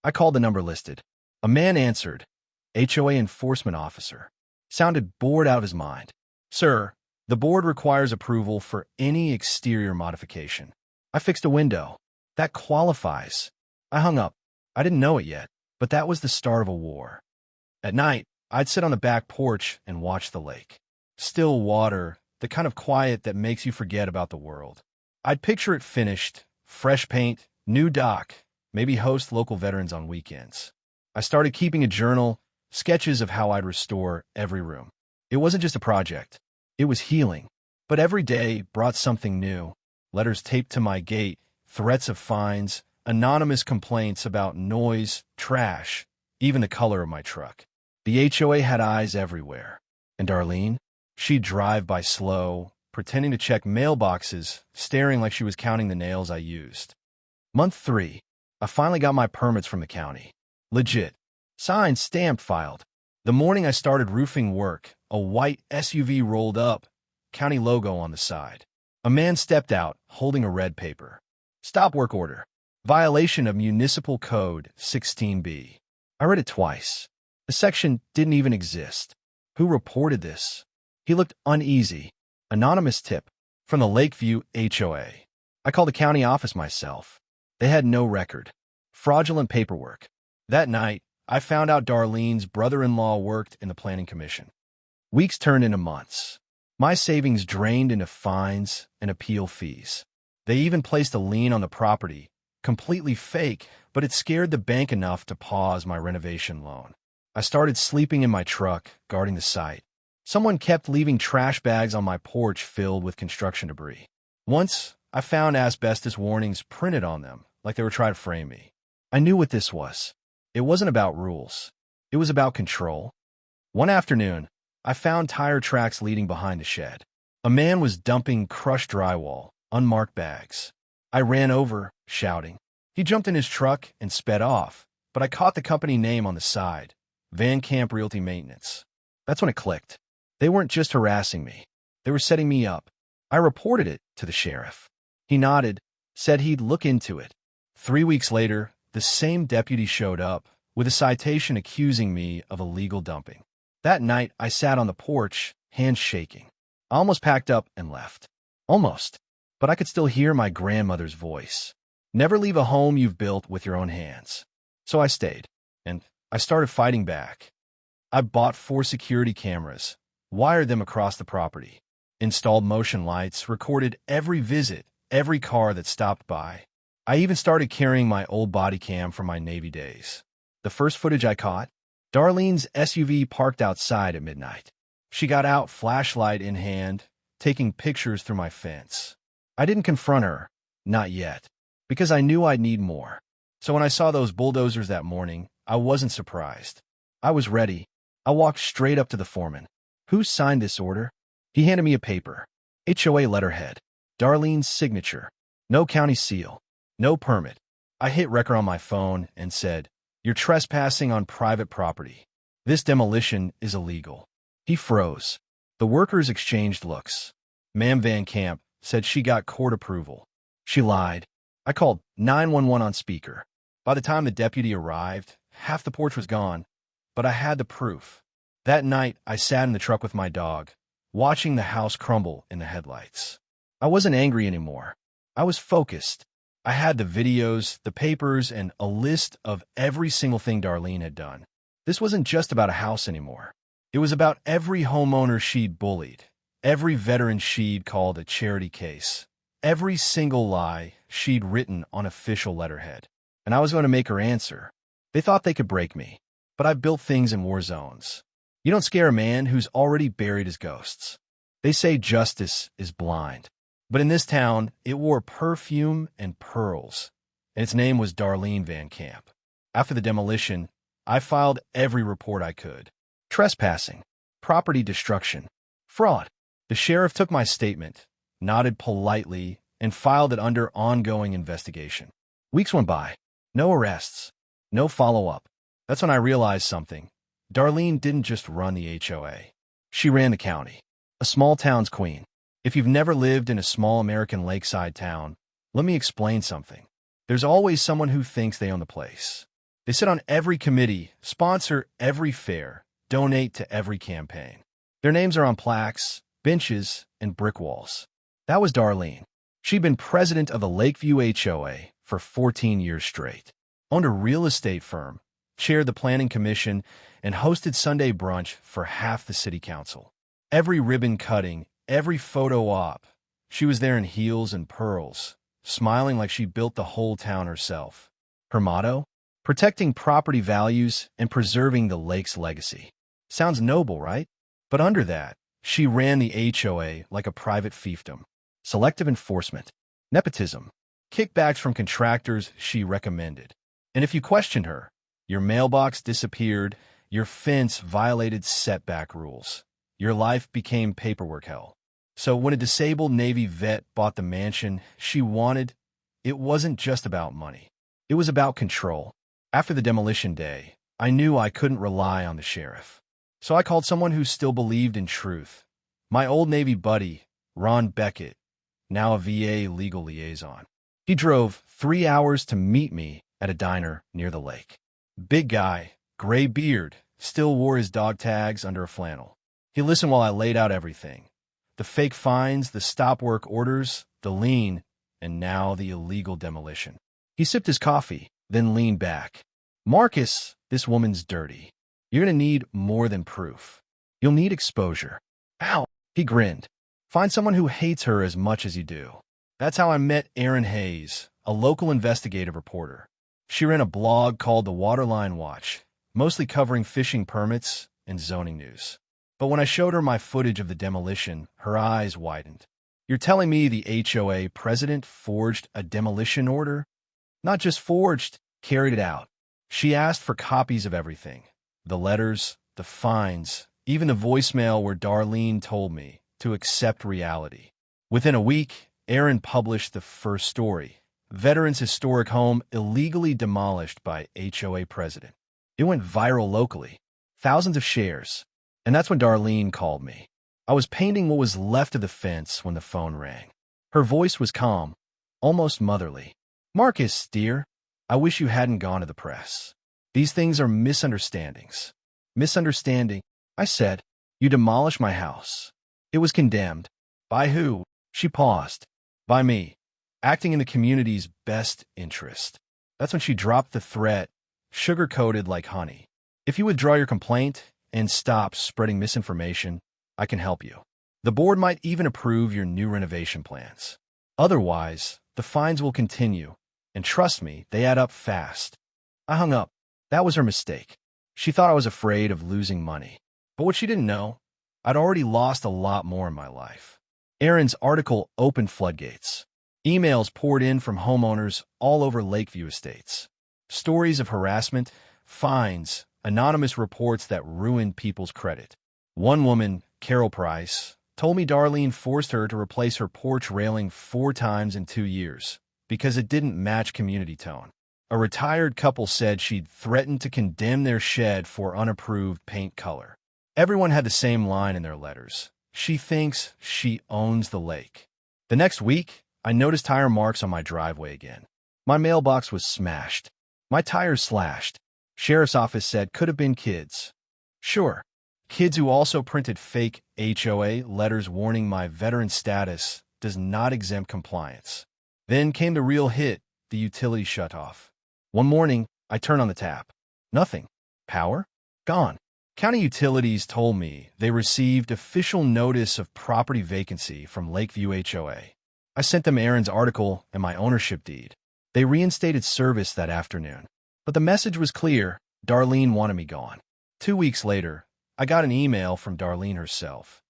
I called the number listed. A man answered. HOA enforcement officer. Sounded bored out of his mind. Sir, the board requires approval for any exterior modification. I fixed a window. That qualifies. I hung up. I didn't know it yet, but that was the start of a war. At night, I'd sit on the back porch and watch the lake. Still water, the kind of quiet that makes you forget about the world. I'd picture it finished, fresh paint, new dock, maybe host local veterans on weekends. I started keeping a journal, sketches of how I'd restore every room. It wasn't just a project. It was healing. But every day brought something new. Letters taped to my gate, threats of fines, anonymous complaints about noise, trash, even the color of my truck. The HOA had eyes everywhere. And Darlene? She'd drive by slow, pretending to check mailboxes, staring like she was counting the nails I used. Month 3. I finally got my permits from the county. Legit. Signed, stamped, filed. The morning I started roofing work, a white SUV rolled up, county logo on the side. A man stepped out, holding a red paper. Stop work order. Violation of Municipal Code 16B. I read it twice. The section didn't even exist. Who reported this? He looked uneasy. Anonymous tip. From the Lakeview HOA. I called the county office myself. They had no record. Fraudulent paperwork. That night, I found out Darlene's brother-in-law worked in the planning commission. Weeks turned into months. My savings drained into fines and appeal fees. They even placed a lien on the property, completely fake, but it scared the bank enough to pause my renovation loan. I started sleeping in my truck, guarding the site. Someone kept leaving trash bags on my porch filled with construction debris. Once, I found asbestos warnings printed on them, like they were trying to frame me. I knew what this was. It wasn't about rules. It was about control. One afternoon, I found tire tracks leading behind the shed. A man was dumping crushed drywall, unmarked bags. I ran over, shouting. He jumped in his truck and sped off, but I caught the company name on the side, Van Camp Realty Maintenance. That's when it clicked. They weren't just harassing me. They were setting me up. I reported it to the sheriff. He nodded, said he'd look into it. 3 weeks later, the same deputy showed up with a citation accusing me of illegal dumping. That night, I sat on the porch, hands shaking. I almost packed up and left. Almost. But I could still hear my grandmother's voice. Never leave a home you've built with your own hands. So I stayed, and I started fighting back. I bought 4 security cameras, wired them across the property, installed motion lights, recorded every visit, every car that stopped by. I even started carrying my old body cam from my Navy days. The first footage I caught, Darlene's SUV parked outside at midnight. She got out, flashlight in hand, taking pictures through my fence. I didn't confront her, not yet, because I knew I'd need more. So when I saw those bulldozers that morning, I wasn't surprised. I was ready. I walked straight up to the foreman. Who signed this order? He handed me a paper. HOA letterhead. Darlene's signature. No county seal. No permit. I hit record on my phone and said, "You're trespassing on private property. This demolition is illegal." He froze. The workers exchanged looks. Ma'am Van Camp said she got court approval. She lied. I called 911 on speaker. By the time the deputy arrived, half the porch was gone, but I had the proof. That night, I sat in the truck with my dog, watching the house crumble in the headlights. I wasn't angry anymore. I was focused. I had the videos, the papers, and a list of every single thing Darlene had done. This wasn't just about a house anymore. It was about every homeowner she'd bullied, every veteran she'd called a charity case, every single lie she'd written on official letterhead. And I was going to make her answer. They thought they could break me, but I've built things in war zones. You don't scare a man who's already buried his ghosts. They say justice is blind. But in this town, it wore perfume and pearls, and its name was Darlene Van Camp. After the demolition, I filed every report I could. Trespassing, property destruction, fraud. The sheriff took my statement, nodded politely, and filed it under ongoing investigation. Weeks went by. No arrests. No follow-up. That's when I realized something. Darlene didn't just run the HOA. She ran the county. A small town's queen. If you've never lived in a small American lakeside town, let me explain something. There's always someone who thinks they own the place. They sit on every committee, sponsor every fair, donate to every campaign. Their names are on plaques, benches, and brick walls. That was Darlene. She'd been president of the Lakeview HOA for 14 years straight, owned a real estate firm, chaired the planning commission, and hosted Sunday brunch for half the city council. Every ribbon cutting, every photo op, she was there in heels and pearls, smiling like she built the whole town herself. Her motto? Protecting property values and preserving the lake's legacy. Sounds noble, right? But under that, she ran the HOA like a private fiefdom. Selective enforcement, nepotism, kickbacks from contractors she recommended. And if you questioned her, your mailbox disappeared, your fence violated setback rules. Your life became paperwork hell. So when a disabled Navy vet bought the mansion she wanted, it wasn't just about money. It was about control. After the demolition day, I knew I couldn't rely on the sheriff. So I called someone who still believed in truth. My old Navy buddy, Ron Beckett, now a VA legal liaison. He drove 3 hours to meet me at a diner near the lake. Big guy, gray beard, still wore his dog tags under a flannel. He listened while I laid out everything. The fake fines, the stop work orders, the lien, and now the illegal demolition. He sipped his coffee, then leaned back. Marcus, this woman's dirty. You're going to need more than proof. You'll need exposure. Ow! He grinned. Find someone who hates her as much as you do. That's how I met Erin Hayes, a local investigative reporter. She ran a blog called The Waterline Watch, mostly covering fishing permits and zoning news. But when I showed her my footage of the demolition, her eyes widened. You're telling me the HOA president forged a demolition order? Not just forged, carried it out. She asked for copies of everything. The letters, the fines, even the voicemail where Darlene told me to accept reality. Within a week, Erin published the first story. Veterans' historic home illegally demolished by HOA president. It went viral locally. Thousands of shares. And that's when Darlene called me. I was painting what was left of the fence when the phone rang. Her voice was calm, almost motherly. Marcus, dear, I wish you hadn't gone to the press. These things are misunderstandings. Misunderstanding, I said. You demolished my house. It was condemned. By who? She paused. By me. Acting in the community's best interest. That's when she dropped the threat, sugar-coated like honey. If you withdraw your complaint and stop spreading misinformation, I can help you. The board might even approve your new renovation plans. Otherwise, the fines will continue, and trust me, they add up fast. I hung up. That was her mistake. She thought I was afraid of losing money. But what she didn't know, I'd already lost a lot more in my life. Erin's article opened floodgates. Emails poured in from homeowners all over Lakeview estates. Stories of harassment, fines, anonymous reports that ruined people's credit. One woman, Carol Price, told me Darlene forced her to replace her porch railing 4 times in 2 years because it didn't match community tone. A retired couple said she'd threatened to condemn their shed for unapproved paint color. Everyone had the same line in their letters. She thinks she owns the lake. The next week, I noticed tire marks on my driveway again. My mailbox was smashed. My tires slashed. Sheriff's office said could have been kids. Sure, kids who also printed fake HOA letters warning my veteran status does not exempt compliance. Then came the real hit, the utility shutoff. One morning, I turned on the tap. Nothing. Power? Gone. County Utilities told me they received official notice of property vacancy from Lakeview HOA. I sent them Erin's article and my ownership deed. They reinstated service that afternoon. But the message was clear. Darlene wanted me gone. 2 weeks later, I got an email from Darlene herself.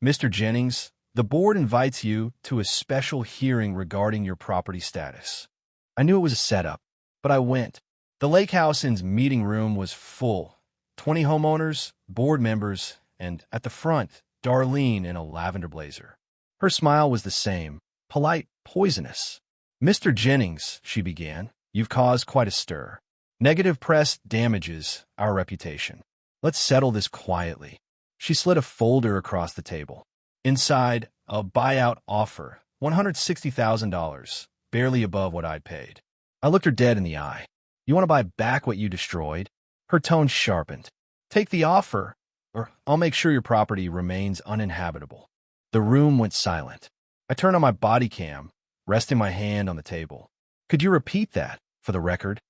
Mr. Jennings, the board invites you to a special hearing regarding your property status. I knew it was a setup, but I went. The Lake Housen's meeting room was full. 20 homeowners, board members, and at the front, Darlene in a lavender blazer. Her smile was the same, polite, poisonous. Mr. Jennings, she began, you've caused quite a stir. Negative press damages our reputation. Let's settle this quietly. She slid a folder across the table. Inside, a buyout offer, $160,000, barely above what I'd paid. I looked her dead in the eye. You want to buy back what you destroyed? Her tone sharpened. Take the offer, or I'll make sure your property remains uninhabitable. The room went silent. I turned on my body cam, resting my hand on the table. Could you repeat that, for the record?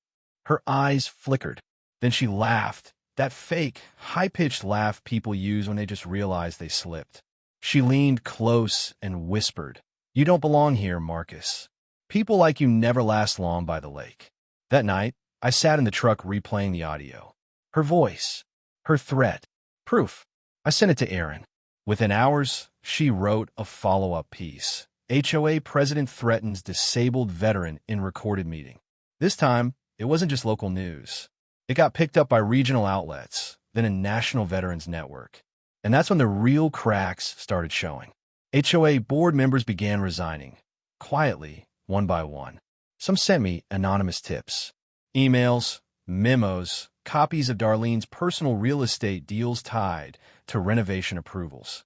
Her eyes flickered. Then she laughed, that fake, high-pitched laugh people use when they just realize they slipped. She leaned close and whispered, "You don't belong here, Marcus. People like you never last long by the lake." That night, I sat in the truck replaying the audio. Her voice, her threat, proof. I sent it to Erin. Within hours, she wrote a follow-up piece. HOA president threatens disabled veteran in recorded meeting. This time, it wasn't just local news. It got picked up by regional outlets, then a national veterans network. And that's when the real cracks started showing. HOA board members began resigning, quietly, one by one. Some sent me anonymous tips, emails, memos, copies of Darlene's personal real estate deals tied to renovation approvals.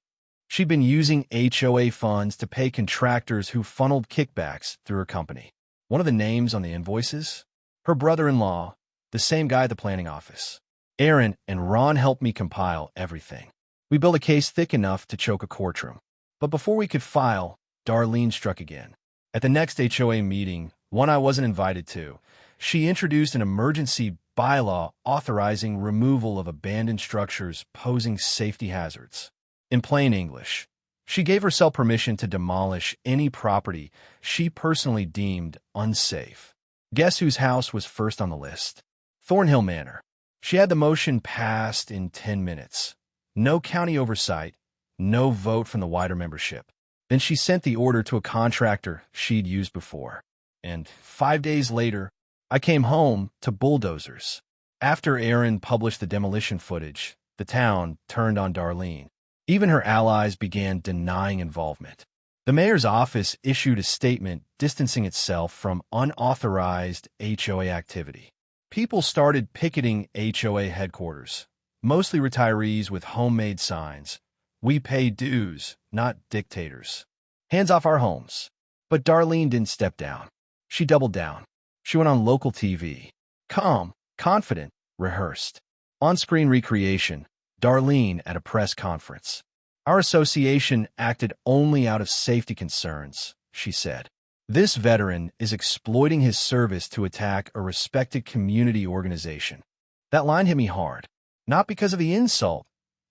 She'd been using HOA funds to pay contractors who funneled kickbacks through her company. One of the names on the invoices? Her brother-in-law, the same guy at the planning office. Erin and Ron helped me compile everything. We built a case thick enough to choke a courtroom. But before we could file, Darlene struck again. At the next HOA meeting, one I wasn't invited to, she introduced an emergency bylaw authorizing removal of abandoned structures posing safety hazards. In plain English, she gave herself permission to demolish any property she personally deemed unsafe. Guess whose house was first on the list? Thornhill Manor. She had the motion passed in 10 minutes. No county oversight, no vote from the wider membership. Then she sent the order to a contractor she'd used before. And 5 days later, I came home to bulldozers. After Erin published the demolition footage, the town turned on Darlene. Even her allies began denying involvement. The mayor's office issued a statement distancing itself from unauthorized HOA activity. People started picketing HOA headquarters, mostly retirees with homemade signs. "We pay dues, not dictators. Hands off our homes." But Darlene didn't step down. She doubled down. She went on local TV. Calm, confident, rehearsed. On-screen recreation, Darlene at a press conference. "Our association acted only out of safety concerns," she said. "This veteran is exploiting his service to attack a respected community organization." That line hit me hard. Not because of the insult,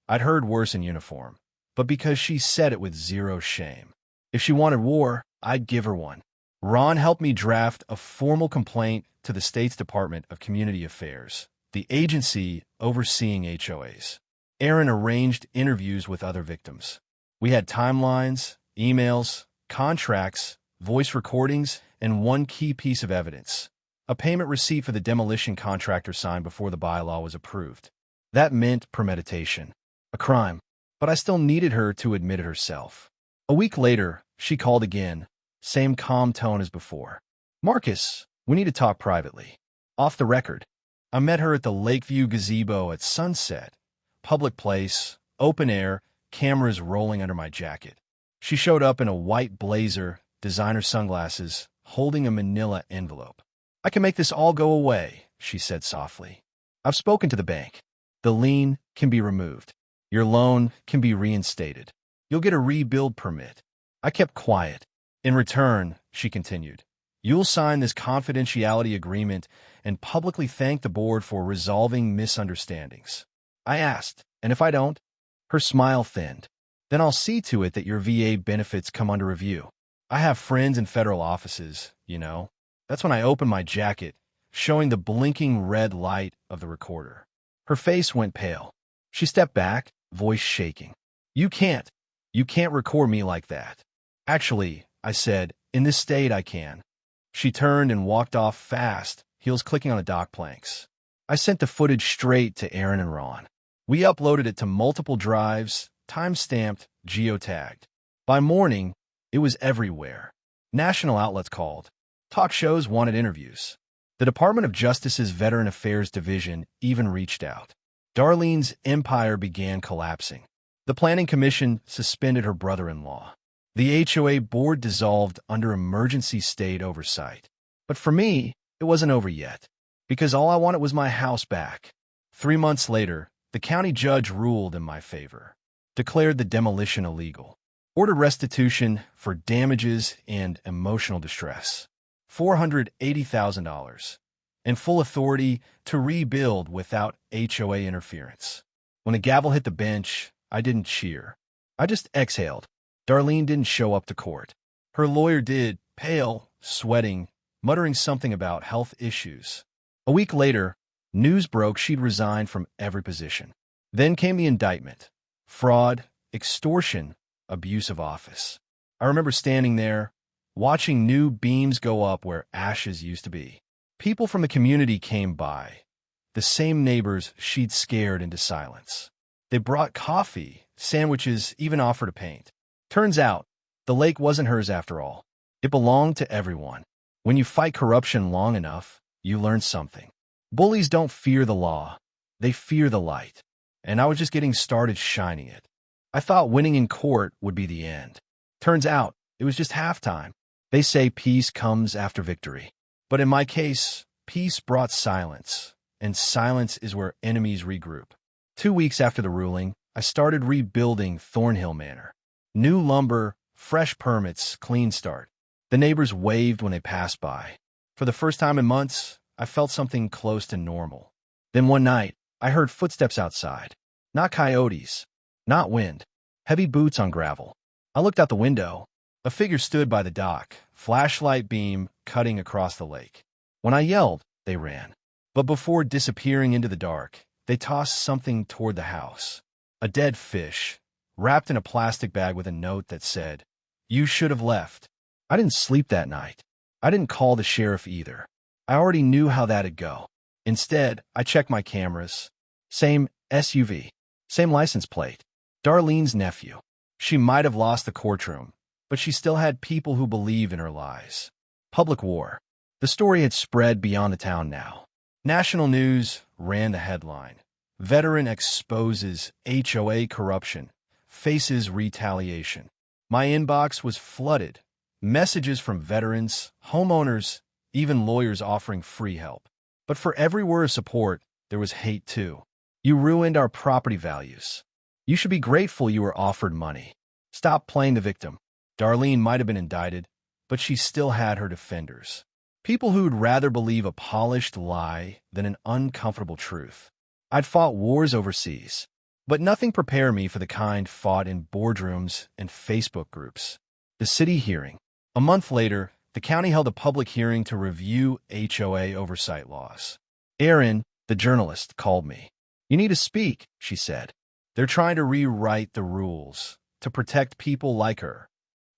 I'd heard worse in uniform, but because she said it with zero shame. If she wanted war, I'd give her one. Ron helped me draft a formal complaint to the state's Department of Community Affairs, the agency overseeing HOAs. Erin arranged interviews with other victims. We had timelines, emails, contracts, voice recordings, and one key piece of evidence: a payment receipt for the demolition contractor signed before the bylaw was approved. That meant premeditation, a crime, but I still needed her to admit it herself. A week later, she called again, same calm tone as before. "Marcus, we need to talk privately. Off the record." I met her at the Lakeview gazebo at sunset. Public place, open air, cameras rolling under my jacket. She showed up in a white blazer, designer sunglasses, holding a manila envelope. "I can make this all go away," she said softly. "I've spoken to the bank. The lien can be removed. Your loan can be reinstated. You'll get a rebuild permit." I kept quiet. "In return," she continued, "you'll sign this confidentiality agreement and publicly thank the board for resolving misunderstandings." I asked, "And if I don't?" Her smile thinned. "Then I'll see to it that your VA benefits come under review. I have friends in federal offices, you know." That's when I opened my jacket, showing the blinking red light of the recorder. Her face went pale. She stepped back, voice shaking. You can't record me like that." "Actually," I said, "in this state I can." She turned and walked off fast, heels clicking on the dock planks. I sent the footage straight to Erin and Ron. We uploaded it to multiple drives, time-stamped, geotagged. By morning, it was everywhere. National outlets called. Talk shows wanted interviews. The Department of Justice's Veteran Affairs Division even reached out. Darlene's empire began collapsing. The Planning Commission suspended her brother-in-law. The HOA board dissolved under emergency state oversight. But for me, it wasn't over yet. because all I wanted was my house back. 3 months later, the county judge ruled in my favor, declared the demolition illegal, ordered restitution for damages and emotional distress, $480,000, and full authority to rebuild without HOA interference. When the gavel hit the bench, I didn't cheer. I just exhaled. Darlene didn't show up to court. Her lawyer did, pale, sweating, muttering something about health issues. A week later, news broke she'd resigned from every position. Then came the indictment: fraud, extortion, abuse of office. I remember standing there, watching new beams go up where ashes used to be. People from the community came by, the same neighbors she'd scared into silence. They brought coffee, sandwiches, even offered to paint. Turns out, the lake wasn't hers after all. It belonged to everyone. When you fight corruption long enough, you learn something. Bullies don't fear the law. They fear the light. And I was just getting started shining it. I thought winning in court would be the end. Turns out, it was just halftime. They say peace comes after victory. But in my case, peace brought silence, and silence is where enemies regroup. 2 weeks after the ruling, I started rebuilding Thornhill Manor. New lumber, fresh permits, clean start. The neighbors waved when they passed by. For the first time in months, I felt something close to normal. Then one night, I heard footsteps outside. Not coyotes, not wind, heavy boots on gravel. I looked out the window. A figure stood by the dock, flashlight beam cutting across the lake. When I yelled, they ran. But before disappearing into the dark, they tossed something toward the house. A dead fish, wrapped in a plastic bag with a note that said, "You should have left." I didn't sleep that night. I didn't call the sheriff either. I already knew how that'd go. Instead, I checked my cameras. Same SUV, same license plate. Darlene's nephew. She might have lost the courtroom, but she still had people who believe in her lies. Public war. The story had spread beyond the town now. National news ran the headline: Veteran exposes HOA corruption, faces retaliation. My inbox was flooded. Messages from veterans, homeowners, even lawyers offering free help. But for every word of support, there was hate too. You ruined our property values. You should be grateful you were offered money. Stop playing the victim. Darlene might have been indicted, but she still had her defenders. People who'd rather believe a polished lie than an uncomfortable truth. I'd fought wars overseas, but nothing prepared me for the kind fought in boardrooms and Facebook groups. The city hearing. A month later, the county held a public hearing to review HOA oversight laws. Erin, the journalist, called me. "You need to speak," she said. "They're trying to rewrite the rules to protect people like her."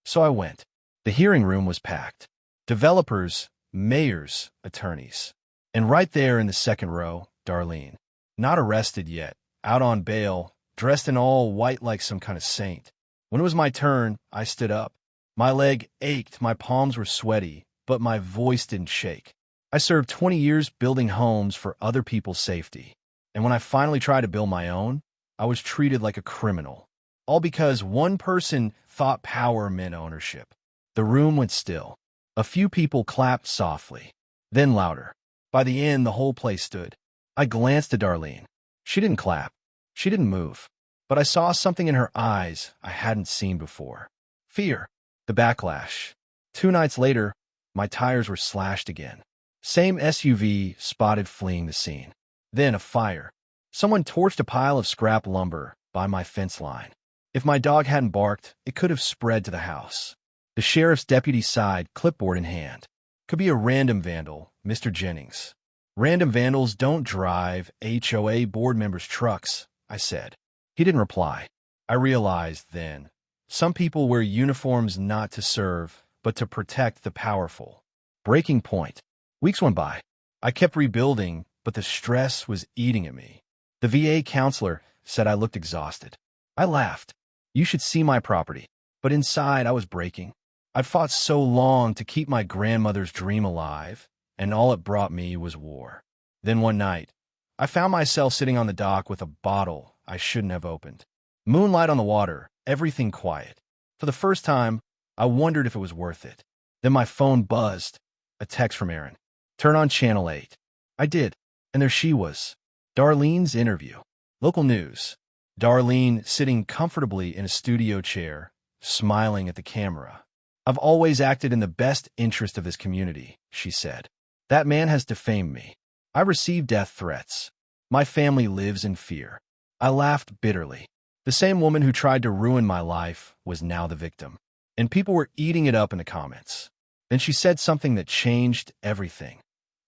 So I went. The hearing room was packed. Developers, mayors, attorneys. And right there in the second row, Darlene. Not arrested yet, out on bail, dressed in all white like some kind of saint. When it was my turn, I stood up. My leg ached, my palms were sweaty, but my voice didn't shake. I served 20 years building homes for other people's safety. And when I finally tried to build my own, I was treated like a criminal. All because one person thought power meant ownership. The room went still. A few people clapped softly, then louder. By the end, the whole place stood. I glanced at Darlene. She didn't clap. She didn't move. But I saw something in her eyes I hadn't seen before. Fear. The backlash. 2 nights later, my tires were slashed again. Same SUV spotted fleeing the scene. Then a fire. Someone torched a pile of scrap lumber by my fence line. If my dog hadn't barked, it could have spread to the house. The sheriff's deputy sighed, clipboard in hand. Could be a random vandal, Mr. Jennings. Random vandals don't drive HOA board members' trucks, I said. He didn't reply. I realized then, some people wear uniforms not to serve, but to protect the powerful. Breaking point. Weeks went by. I kept rebuilding, but the stress was eating at me. The VA counselor said I looked exhausted. I laughed. You should see my property. But inside, I was breaking. I'd fought so long to keep my grandmother's dream alive, and all it brought me was war. Then one night, I found myself sitting on the dock with a bottle I shouldn't have opened. Moonlight on the water, everything quiet. For the first time, I wondered if it was worth it. Then my phone buzzed. A text from Erin. Turn on channel 8. I did, and there she was. Darlene's interview. Local news. Darlene sitting comfortably in a studio chair, smiling at the camera. I've always acted in the best interest of this community, she said. That man has defamed me. I received death threats. My family lives in fear. I laughed bitterly. The same woman who tried to ruin my life was now the victim. And people were eating it up in the comments. Then she said something that changed everything.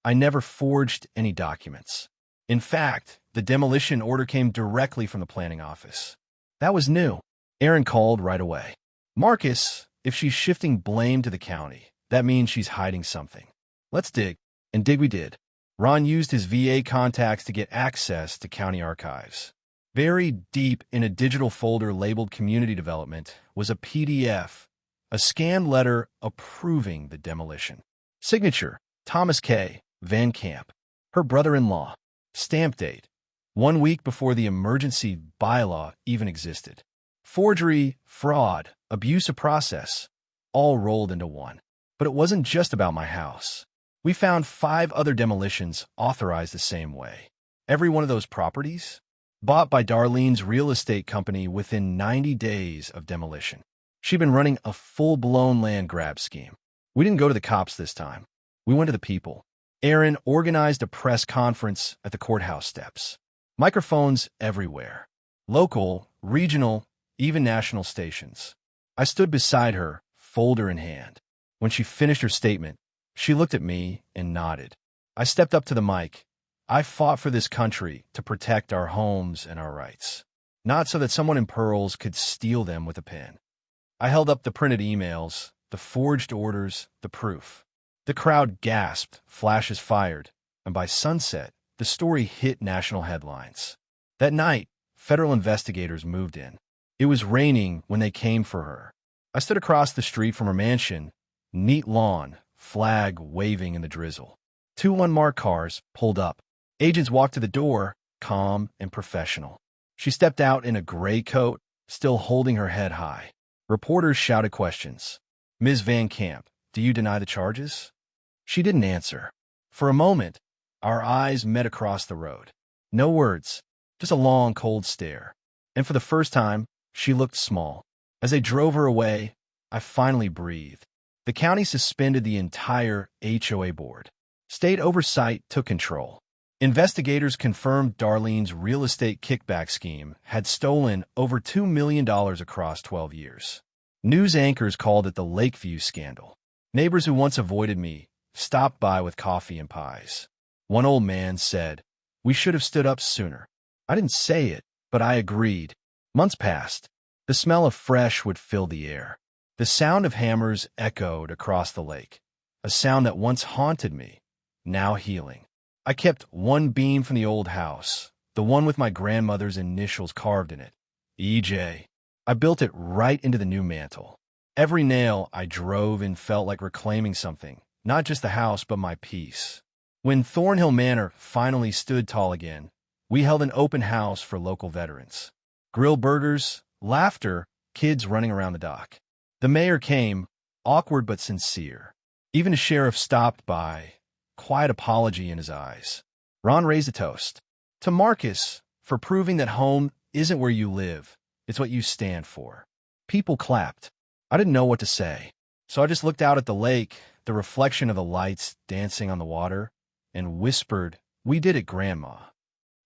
I never forged any documents. In fact, the demolition order came directly from the planning office. That was new. Aaron called right away. Marcus, if she's shifting blame to the county, that means she's hiding something. Let's dig. And dig we did. Ron used his VA contacts to get access to county archives. Buried deep in a digital folder labeled Community Development was a PDF, a scanned letter approving the demolition. Signature, Thomas K. Van Camp. Her brother-in-law. Stamp date, 1 week before the emergency bylaw even existed. Forgery, fraud, abuse of process, all rolled into one. But it wasn't just about my house. We found 5 other demolitions authorized the same way. Every one of those properties bought by Darlene's real estate company within 90 days of demolition. She'd been running a full-blown land grab scheme. We didn't go to the cops this time. We went to the people. Aaron organized a press conference at the courthouse steps. Microphones everywhere. Local, regional, even national stations. I stood beside her, folder in hand. When she finished her statement, she looked at me and nodded. I stepped up to the mic. I fought for this country to protect our homes and our rights, not so that someone in pearls could steal them with a pen. I held up the printed emails, the forged orders, the proof. The crowd gasped, flashes fired, and by sunset, the story hit national headlines. That night, federal investigators moved in. It was raining when they came for her. I stood across the street from her mansion, neat lawn, flag waving in the drizzle. 2 unmarked cars pulled up. Agents walked to the door, calm and professional. She stepped out in a gray coat, still holding her head high. Reporters shouted questions. Ms. Van Camp, do you deny the charges? She didn't answer. For a moment, our eyes met across the road. No words, just a long, cold stare. And for the first time, she looked small. As they drove her away, I finally breathed. The county suspended the entire HOA board. State oversight took control. Investigators confirmed Darlene's real estate kickback scheme had stolen over $2 million across 12 years. News anchors called it the Lakeview scandal. Neighbors who once avoided me stopped by with coffee and pies. One old man said, "We should have stood up sooner." I didn't say it, but I agreed. Months passed. The smell of fresh would fill the air. The sound of hammers echoed across the lake, a sound that once haunted me, now healing. I kept one beam from the old house, the one with my grandmother's initials carved in it, EJ. I built it right into the new mantle. Every nail I drove in felt like reclaiming something, not just the house, but my peace. When Thornhill Manor finally stood tall again, we held an open house for local veterans. Grilled burgers, laughter, kids running around the dock. The mayor came, awkward but sincere. Even the sheriff stopped by, quiet apology in his eyes. Ron raised a toast. To Marcus, for proving that home isn't where you live, it's what you stand for. People clapped. I didn't know what to say, so I just looked out at the lake, the reflection of the lights dancing on the water, and whispered, "We did it, Grandma."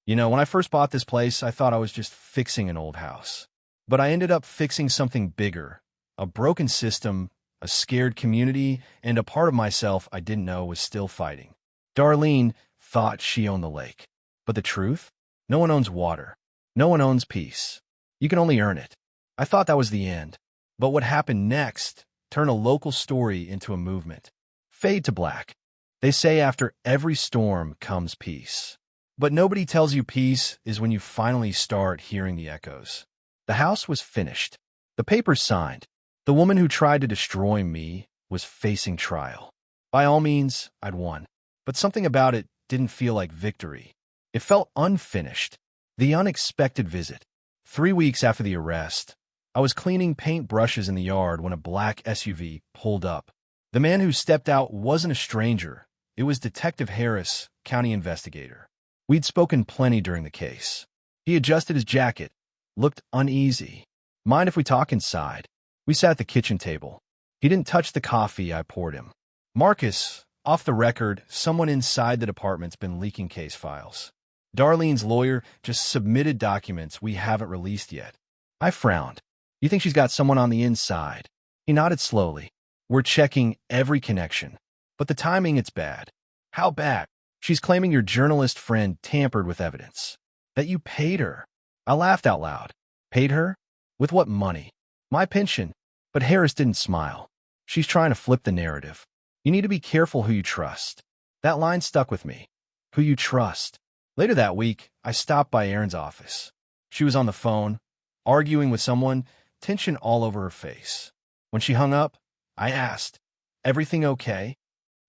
You know, when I first bought this place, I thought I was just fixing an old house. But I ended up fixing something bigger, a broken system, a scared community, and a part of myself I didn't know was still fighting. Darlene thought she owned the lake. But the truth? No one owns water. No one owns peace. You can only earn it. I thought that was the end. But what happened next turned a local story into a movement. Fade to black. They say after every storm comes peace. But nobody tells you peace is when you finally start hearing the echoes. The house was finished. The papers signed. The woman who tried to destroy me was facing trial. By all means, I'd won. But something about it didn't feel like victory. It felt unfinished. The unexpected visit. 3 weeks after the arrest, I was cleaning paint brushes in the yard when a black SUV pulled up. The man who stepped out wasn't a stranger. It was Detective Harris, county investigator. We'd spoken plenty during the case. He adjusted his jacket, looked uneasy. Mind if we talk inside? We sat at the kitchen table. He didn't touch the coffee I poured him. Marcus, off the record, someone inside the department's been leaking case files. Darlene's lawyer just submitted documents we haven't released yet. I frowned. You think she's got someone on the inside? He nodded slowly. We're checking every connection. But the timing, it's bad. How bad? She's claiming your journalist friend tampered with evidence. That you paid her. I laughed out loud. Paid her? With what money? My pension. But Harris didn't smile. She's trying to flip the narrative. You need to be careful who you trust. That line stuck with me. Who you trust. Later that week, I stopped by Erin's office. She was on the phone, arguing with someone, tension all over her face. When she hung up, I asked, "Everything okay?"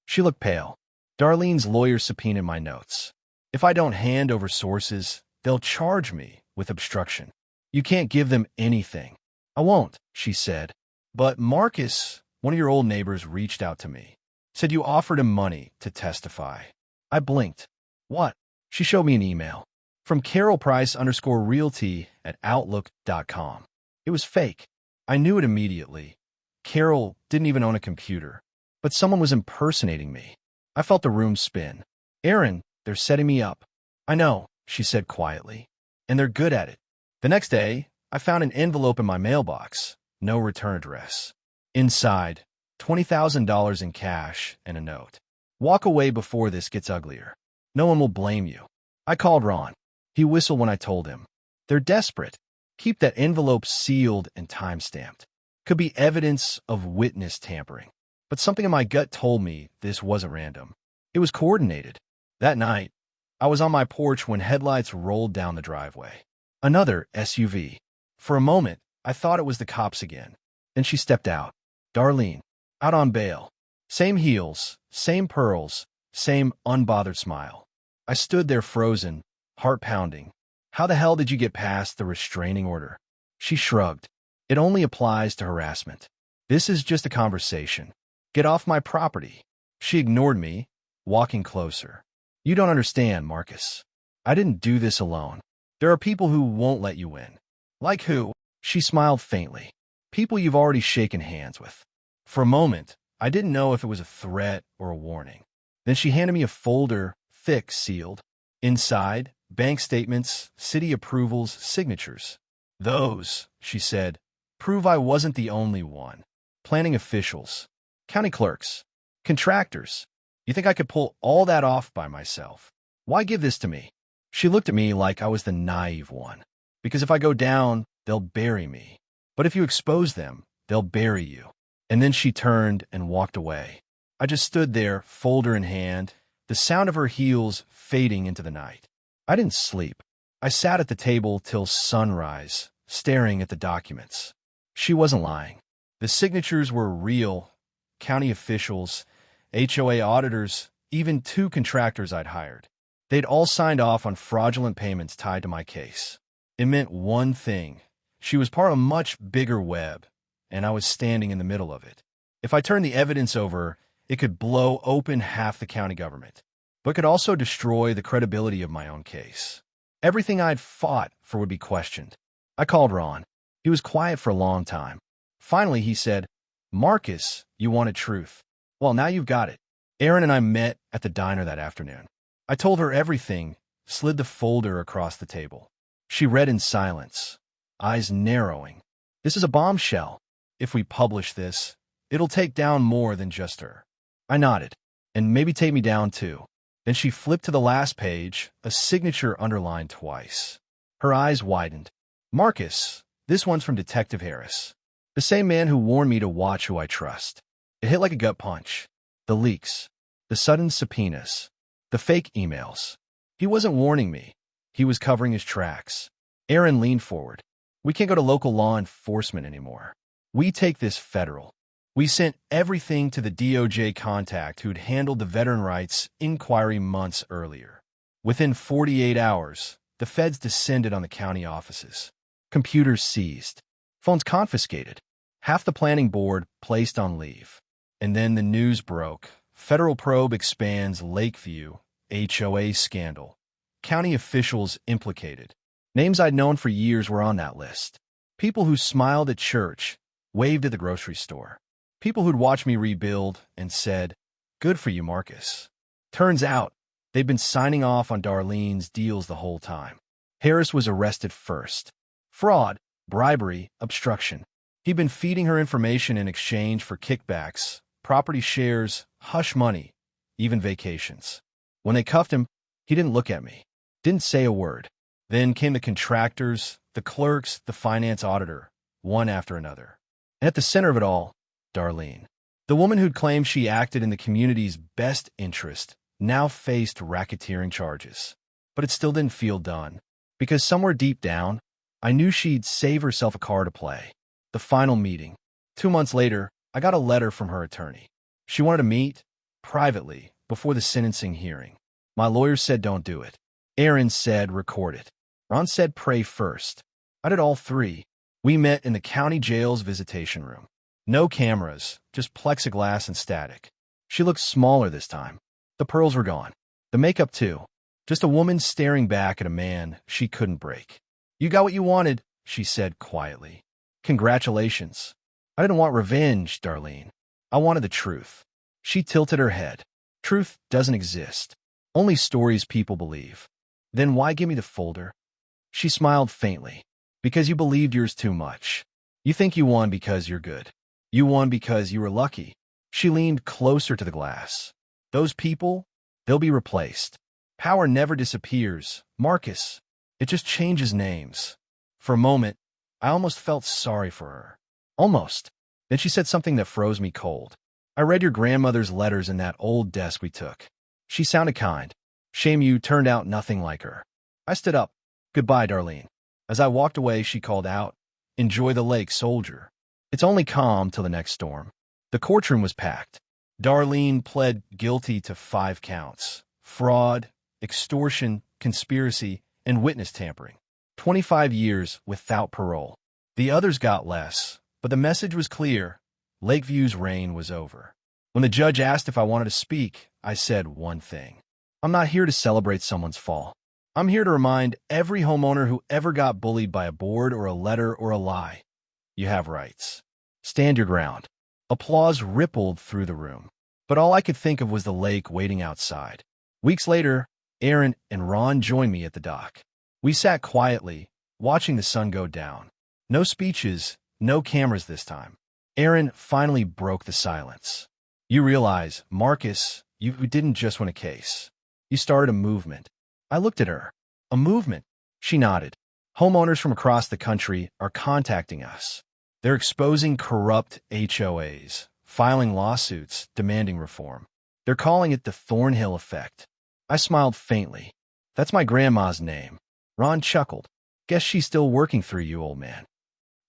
She looked pale. Darlene's lawyer subpoenaed my notes. If I don't hand over sources, they'll charge me with obstruction. You can't give them anything. I won't, she said. But Marcus, one of your old neighbors, reached out to me. Said you offered him money to testify. I blinked. What? She showed me an email. From carolprice_realty@outlook.com. It was fake. I knew it immediately. Carol didn't even own a computer. But someone was impersonating me. I felt the room spin. Erin, they're setting me up. I know, she said quietly. And they're good at it. The next day, I found an envelope in my mailbox. No return address. Inside, $20,000 in cash and a note. Walk away before this gets uglier. No one will blame you. I called Ron. He whistled when I told him. They're desperate. Keep that envelope sealed and time-stamped. Could be evidence of witness tampering. But something in my gut told me this wasn't random. It was coordinated. That night, I was on my porch when headlights rolled down the driveway. Another SUV. For a moment, I thought it was the cops again. Then she stepped out. Darlene. Out on bail. Same heels, same pearls, same unbothered smile. I stood there frozen, heart pounding. How the hell did you get past the restraining order? She shrugged. It only applies to harassment. This is just a conversation. Get off my property. She ignored me, walking closer. You don't understand, Marcus. I didn't do this alone. There are people who won't let you in. Like who? She smiled faintly. People you've already shaken hands with. For a moment, I didn't know if it was a threat or a warning. Then she handed me a folder, thick, sealed. Inside, bank statements, city approvals, signatures. Those, she said, prove I wasn't the only one. Planning officials, county clerks, contractors. You think I could pull all that off by myself? Why give this to me? She looked at me like I was the naive one. Because if I go down, they'll bury me. But if you expose them, they'll bury you. And then she turned and walked away. I just stood there, folder in hand, the sound of her heels fading into the night. I didn't sleep. I sat at the table till sunrise, staring at the documents. She wasn't lying. The signatures were real. County officials, HOA auditors, even 2 contractors I'd hired. They'd all signed off on fraudulent payments tied to my case. It meant one thing. She was part of a much bigger web, and I was standing in the middle of it. If I turned the evidence over, it could blow open half the county government, but could also destroy the credibility of my own case. Everything I'd fought for would be questioned. I called Ron. He was quiet for a long time. Finally, he said, Marcus, you wanted truth. Well, now you've got it. Erin and I met at the diner that afternoon. I told her everything, slid the folder across the table. She read in silence, eyes narrowing. This is a bombshell. If we publish this, it'll take down more than just her. I nodded, and maybe take me down too. Then she flipped to the last page, a signature underlined twice. Her eyes widened. Marcus, this one's from Detective Harris. The same man who warned me to watch who I trust. It hit like a gut punch. The leaks, the sudden subpoenas, the fake emails. He wasn't warning me. He was covering his tracks. Erin leaned forward. We can't go to local law enforcement anymore. We take this federal. We sent everything to the DOJ contact who'd handled the veteran rights inquiry months earlier. Within 48 hours, the feds descended on the county offices. Computers seized. Phones confiscated. Half the planning board placed on leave. And then the news broke. Federal probe expands Lakeview HOA scandal. County officials implicated. Names I'd known for years were on that list. People who smiled at church, waved at the grocery store. People who'd watched me rebuild and said, "Good for you, Marcus." Turns out, they'd been signing off on Darlene's deals the whole time. Harris was arrested first. Fraud, bribery, obstruction. He'd been feeding her information in exchange for kickbacks, property shares, hush money, even vacations. When they cuffed him, he didn't look at me, didn't say a word. Then came the contractors, the clerks, the finance auditor, one after another. And at the center of it all, Darlene. The woman who'd claimed she acted in the community's best interest now faced racketeering charges. But it still didn't feel done, because somewhere deep down, I knew she'd save herself a card to play. The final meeting. 2 months later, I got a letter from her attorney. She wanted to meet, privately, before the sentencing hearing. My lawyer said don't do it. Aaron said record it. Ron said pray first. I did all three. We met in the county jail's visitation room. No cameras, just plexiglass and static. She looked smaller this time. The pearls were gone. The makeup too. Just a woman staring back at a man she couldn't break. "You got what you wanted," she said quietly. "Congratulations." "I didn't want revenge, Darlene. I wanted the truth." She tilted her head. "Truth doesn't exist. Only stories people believe." "Then why give me the folder?" She smiled faintly. "Because you believed yours too much. You think you won because you're good. You won because you were lucky." She leaned closer to the glass. "Those people, they'll be replaced. Power never disappears, Marcus. It just changes names." For a moment, I almost felt sorry for her. Almost. Then she said something that froze me cold. "I read your grandmother's letters in that old desk we took. She sounded kind. Shame you turned out nothing like her." I stood up. "Goodbye, Darlene." As I walked away, she called out, "Enjoy the lake, soldier. It's only calm till the next storm." The courtroom was packed. Darlene pled guilty to 5 counts: fraud, extortion, conspiracy, and witness tampering. 25 years without parole. The others got less, but the message was clear. Lakeview's reign was over. When the judge asked if I wanted to speak, I said one thing. I'm not here to celebrate someone's fall. I'm here to remind every homeowner who ever got bullied by a board or a letter or a lie. You have rights. Stand your ground. Applause rippled through the room. But all I could think of was the lake waiting outside. Weeks later, Aaron and Ron joined me at the dock. We sat quietly, watching the sun go down. No speeches, no cameras this time. Aaron finally broke the silence. "You realize, Marcus, you didn't just win a case. You started a movement." I looked at her. "A movement?" She nodded. "Homeowners from across the country are contacting us. They're exposing corrupt HOAs, filing lawsuits, demanding reform. They're calling it the Thornhill effect." I smiled faintly. "That's my grandma's name." Ron chuckled. "Guess she's still working through you, old man."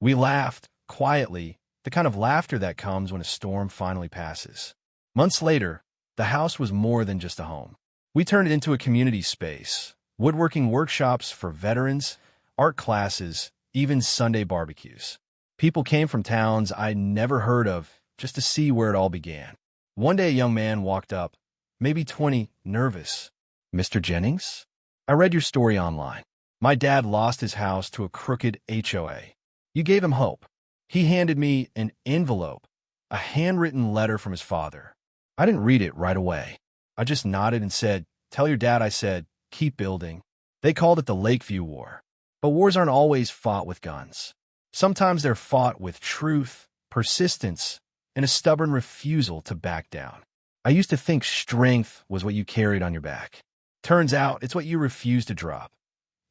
We laughed, quietly, the kind of laughter that comes when a storm finally passes. Months later, the house was more than just a home. We turned it into a community space, woodworking workshops for veterans, art classes, even Sunday barbecues. People came from towns I'd never heard of just to see where it all began. One day a young man walked up, maybe 20, nervous. "Mr. Jennings? I read your story online. My dad lost his house to a crooked HOA. You gave him hope." He handed me an envelope, a handwritten letter from his father. I didn't read it right away. I just nodded and said, "Tell your dad I said, keep building." They called it the Lakeview War. But wars aren't always fought with guns. Sometimes they're fought with truth, persistence, and a stubborn refusal to back down. I used to think strength was what you carried on your back. Turns out it's what you refuse to drop,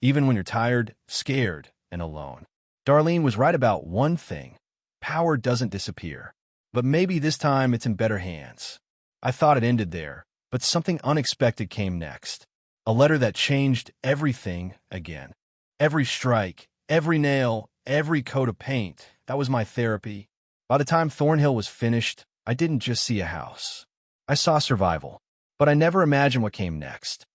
even when you're tired, scared, and alone. Darlene was right about one thing. Power doesn't disappear. But maybe this time it's in better hands. I thought it ended there, but something unexpected came next. A letter that changed everything again. Every strike, every nail, every coat of paint, that was my therapy. By the time Thornhill was finished, I didn't just see a house. I saw survival, but I never imagined what came next.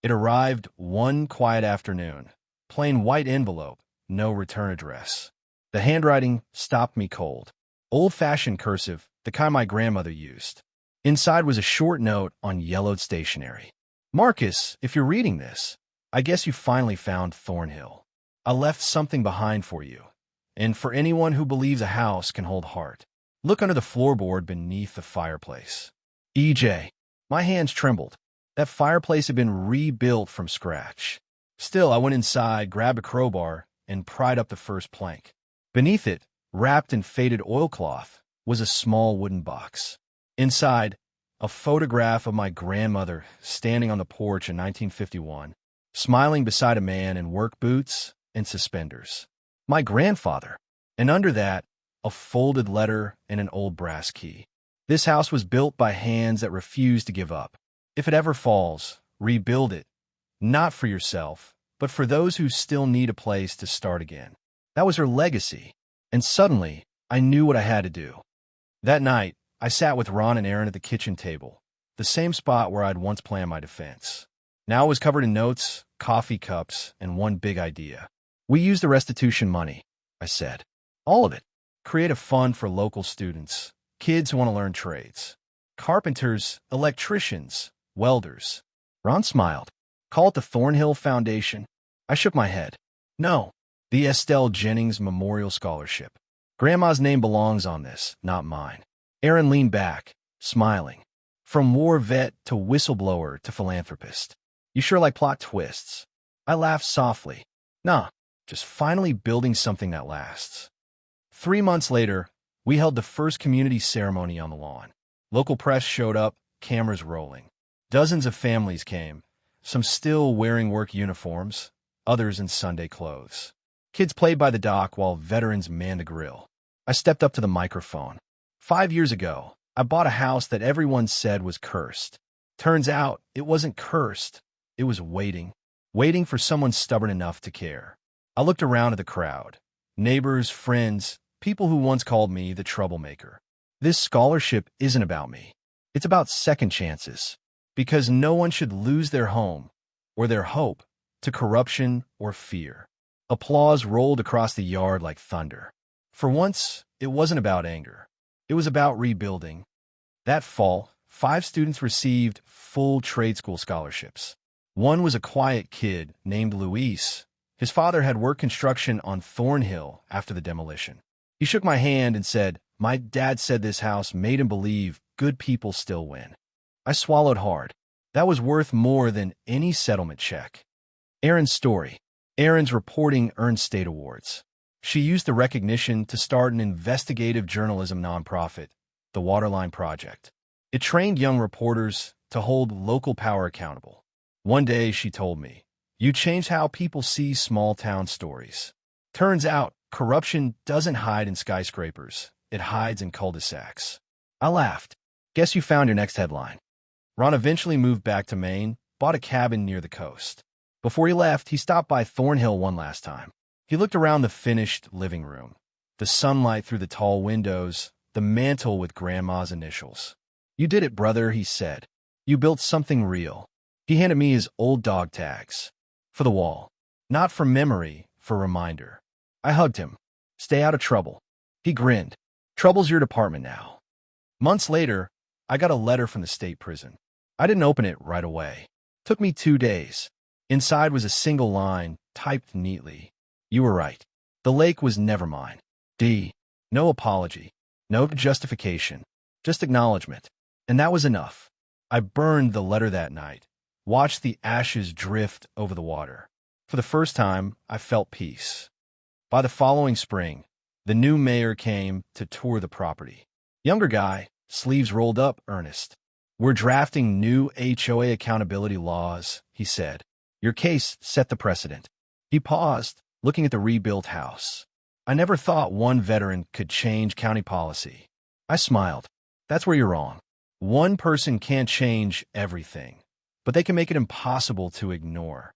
It arrived one quiet afternoon. Plain white envelope, no return address. The handwriting stopped me cold. Old-fashioned cursive, the kind my grandmother used. Inside was a short note on yellowed stationery. Marcus, if you're reading this, I guess you finally found Thornhill. I left something behind for you, and for anyone who believes a house can hold heart. Look under the floorboard beneath the fireplace. EJ. My hands trembled. That fireplace had been rebuilt from scratch. Still, I went inside, grabbed a crowbar, and pried up the first plank. Beneath it, wrapped in faded oilcloth, was a small wooden box. Inside, a photograph of my grandmother standing on the porch in 1951, smiling beside a man in work boots and suspenders. My grandfather. And under that, a folded letter and an old brass key. This house was built by hands that refused to give up. If it ever falls, rebuild it. Not for yourself, but for those who still need a place to start again. That was her legacy. And suddenly, I knew what I had to do. That night, I sat with Ron and Aaron at the kitchen table, the same spot where I'd once planned my defense. Now it was covered in notes, coffee cups, and one big idea. We used the restitution money, I said. All of it. Create a fund for local students, kids who want to learn trades. Carpenters, electricians, welders. Ron smiled. Call it the Thornhill Foundation. I shook my head. No, the Estelle Jennings Memorial Scholarship. Grandma's name belongs on this, not mine. Aaron leaned back, smiling. From war vet to whistleblower to philanthropist. You sure like plot twists. I laughed softly. Nah, just finally building something that lasts. 3 months later, we held the first community ceremony on the lawn. Local press showed up, cameras rolling. Dozens of families came, some still wearing work uniforms, others in Sunday clothes. Kids played by the dock while veterans manned the grill. I stepped up to the microphone. 5 years ago, I bought a house that everyone said was cursed. Turns out, it wasn't cursed. It was waiting for someone stubborn enough to care. I looked around at the crowd. Neighbors, friends, people who once called me the troublemaker. This scholarship isn't about me. It's about second chances. Because no one should lose their home or their hope to corruption or fear. Applause rolled across the yard like thunder. For once, it wasn't about anger. It was about rebuilding. That fall, 5 students received full trade school scholarships. One was a quiet kid named Luis. His father had worked construction on Thornhill after the demolition. He shook my hand and said, "My dad said this house made him believe good people still win." I swallowed hard. That was worth more than any settlement check. Aaron's story. Aaron's reporting earned state awards. She used the recognition to start an investigative journalism nonprofit, the Waterline Project. It trained young reporters to hold local power accountable. One day, she told me, "You changed how people see small-town stories." Turns out, corruption doesn't hide in skyscrapers. It hides in cul-de-sacs. I laughed. Guess you found your next headline. Ron eventually moved back to Maine, bought a cabin near the coast. Before he left, he stopped by Thornhill one last time. He looked around the finished living room, the sunlight through the tall windows, the mantel with Grandma's initials. "You did it, brother," he said. "You built something real." He handed me his old dog tags. For the wall. Not for memory, for reminder. I hugged him. "Stay out of trouble." He grinned. "Trouble's your department now." Months later, I got a letter from the state prison. I didn't open it right away. Took me 2 days. Inside was a single line, typed neatly. "You were right. The lake was never mine. D. No apology. No justification. Just acknowledgement." And that was enough. I burned the letter that night. Watched the ashes drift over the water. For the first time, I felt peace. By the following spring, the new mayor came to tour the property. Younger guy, sleeves rolled up, earnest. "We're drafting new HOA accountability laws," he said. "Your case set the precedent." He paused, looking at the rebuilt house. "I never thought one veteran could change county policy." I smiled. "That's where you're wrong. One person can't change everything, but they can make it impossible to ignore."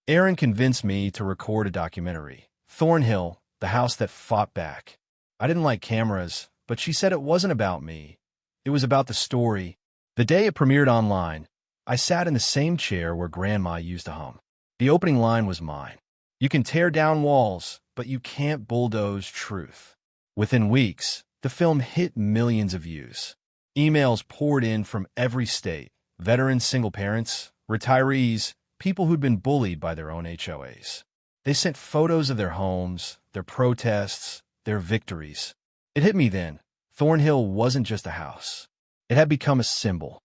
Aaron convinced me to record a documentary, Thornhill, the house that fought back. I didn't like cameras, but she said it wasn't about me. It was about the story. The day it premiered online, I sat in the same chair where Grandma used to hum. The opening line was mine. "You can tear down walls, but you can't bulldoze truth." Within weeks, the film hit millions of views. Emails poured in from every state: veterans, single parents, retirees, people who'd been bullied by their own HOAs. They sent photos of their homes, their protests, their victories. It hit me then. Thornhill wasn't just a house. It had become a symbol.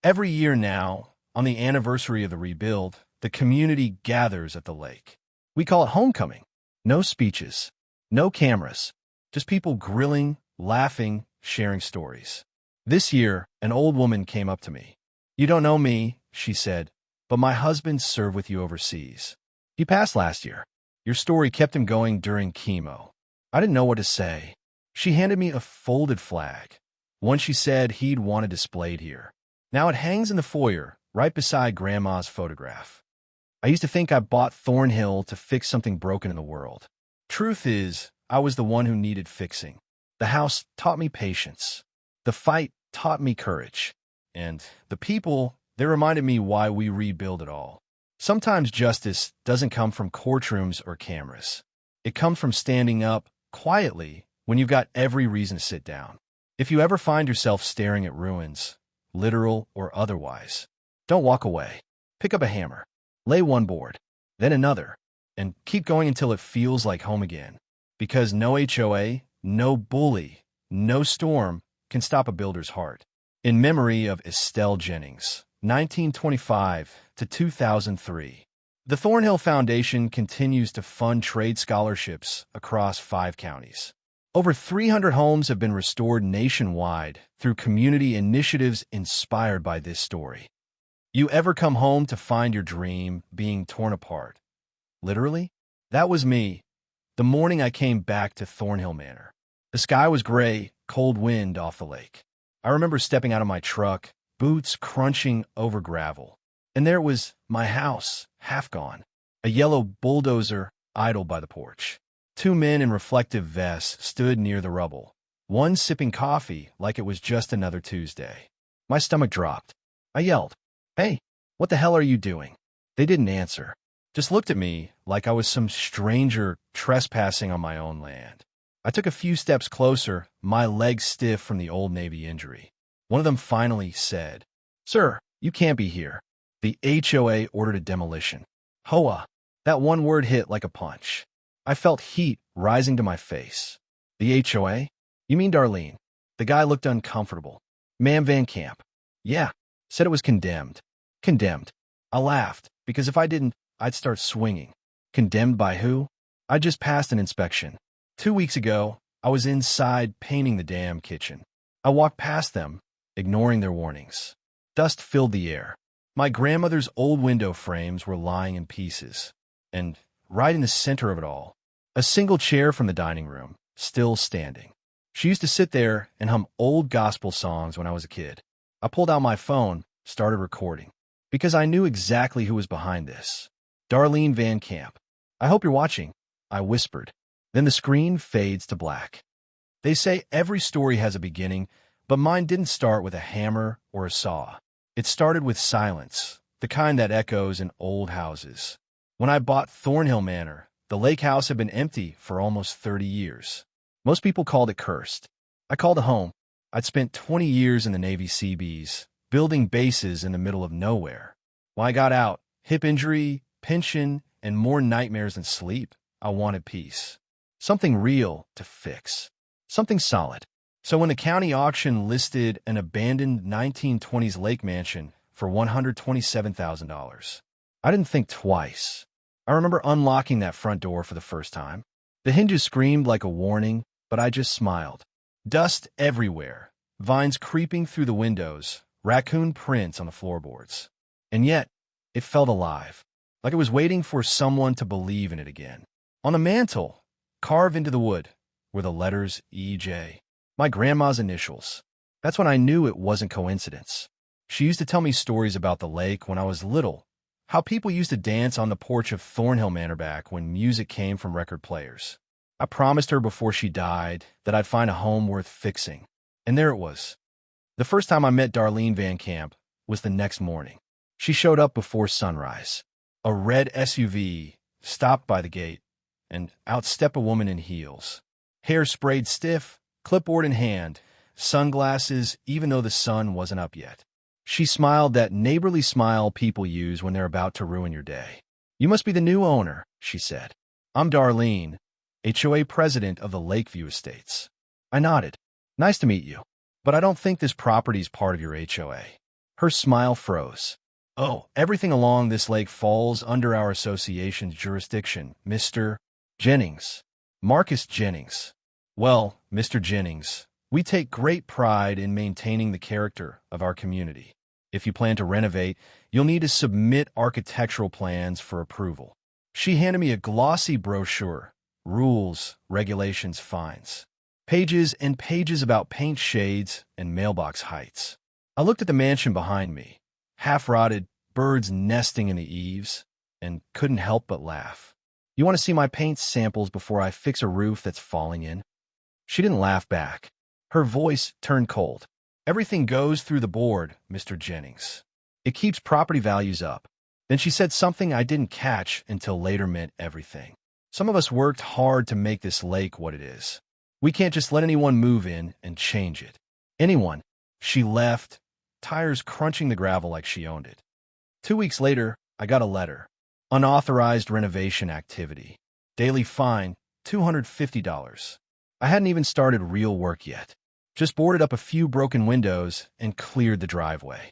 Every year now, on the anniversary of the rebuild, the community gathers at the lake. We call it homecoming. No speeches, no cameras, just people grilling, laughing, sharing stories. This year, an old woman came up to me. "You don't know me," she said, "but my husband served with you overseas. He passed last year. Your story kept him going during chemo." I didn't know what to say. She handed me a folded flag, one she said he'd wanted displayed here. Now it hangs in the foyer, right beside Grandma's photograph. I used to think I bought Thornhill to fix something broken in the world. Truth is, I was the one who needed fixing. The house taught me patience. The fight taught me courage. And the people, they reminded me why we rebuild it all. Sometimes justice doesn't come from courtrooms or cameras. It comes from standing up quietly when you've got every reason to sit down. If you ever find yourself staring at ruins, literal or otherwise, don't walk away. Pick up a hammer, lay one board, then another, and keep going until it feels like home again. Because no HOA, no bully, no storm can stop a builder's heart. In memory of Estelle Jennings, 1925 to 2003. The Thornhill Foundation continues to fund trade scholarships across 5 counties. Over 300 homes have been restored nationwide through community initiatives inspired by this story. You ever come home to find your dream being torn apart? Literally? That was me, the morning I came back to Thornhill Manor. The sky was gray, cold wind off the lake. I remember stepping out of my truck, boots crunching over gravel. And there was my house, half gone. A yellow bulldozer idle by the porch. 2 men in reflective vests stood near the rubble, one sipping coffee like it was just another Tuesday. My stomach dropped. I yelled, "Hey, what the hell are you doing?" They didn't answer, just looked at me like I was some stranger trespassing on my own land. I took a few steps closer, my legs stiff from the Old Navy injury. One of them finally said, "Sir, you can't be here." The HOA ordered a demolition. HOA. That one word hit like a punch. I felt heat rising to my face. The HOA? You mean Darlene? The guy looked uncomfortable. "Ma'am Van Camp." "Yeah." Said it was condemned. Condemned. I laughed, because if I didn't, I'd start swinging. Condemned by who? I just passed an inspection. 2 weeks ago, I was inside painting the damn kitchen. I walked past them, ignoring their warnings. Dust filled the air. My grandmother's old window frames were lying in pieces. And right in the center of it all, a single chair from the dining room, still standing. She used to sit there and hum old gospel songs when I was a kid. I pulled out my phone, started recording, because I knew exactly who was behind this. Darlene Van Camp. "I hope you're watching," I whispered. Then the screen fades to black. They say every story has a beginning, but mine didn't start with a hammer or a saw. It started with silence, the kind that echoes in old houses. When I bought Thornhill Manor, the lake house had been empty for almost 30 years. Most people called it cursed. I called it home. I'd spent 20 years in the Navy Seabees, building bases in the middle of nowhere. When I got out, hip injury, pension, and more nightmares than sleep, I wanted peace. Something real to fix. Something solid. So when the county auction listed an abandoned 1920s lake mansion for $127,000, I didn't think twice. I remember unlocking that front door for the first time. The hinges screamed like a warning, but I just smiled. Dust everywhere, vines creeping through the windows, raccoon prints on the floorboards. And yet, it felt alive, like it was waiting for someone to believe in it again. On the mantel, carved into the wood, were the letters EJ, my grandma's initials. That's when I knew it wasn't coincidence. She used to tell me stories about the lake when I was little, how people used to dance on the porch of Thornhill Manor back when music came from record players. I promised her before she died that I'd find a home worth fixing. And there it was. The first time I met Darlene Van Camp was the next morning. She showed up before sunrise. A red SUV stopped by the gate, and out stepped a woman in heels. Hair sprayed stiff, clipboard in hand, sunglasses, even though the sun wasn't up yet. She smiled that neighborly smile people use when they're about to ruin your day. "You must be the new owner," she said. "I'm Darlene, HOA president of the Lakeview Estates." I nodded. "Nice to meet you. But I don't think this property's part of your HOA. Her smile froze. "Oh, everything along this lake falls under our association's jurisdiction, Mr. Jennings. Marcus Jennings." "Well, Mr. Jennings, we take great pride in maintaining the character of our community. If you plan to renovate, you'll need to submit architectural plans for approval." She handed me a glossy brochure, rules, regulations, fines. Pages and pages about paint shades and mailbox heights. I looked at the mansion behind me, half-rotted, birds nesting in the eaves, and couldn't help but laugh. "You want to see my paint samples before I fix a roof that's falling in?" She didn't laugh back. Her voice turned cold. "Everything goes through the board, Mr. Jennings. It keeps property values up." Then she said something I didn't catch until later meant everything. "Some of us worked hard to make this lake what it is. We can't just let anyone move in and change it." Anyone. She left, tires crunching the gravel like she owned it. 2 weeks later, I got a letter. Unauthorized renovation activity. Daily fine, $250. I hadn't even started real work yet. Just boarded up a few broken windows and cleared the driveway.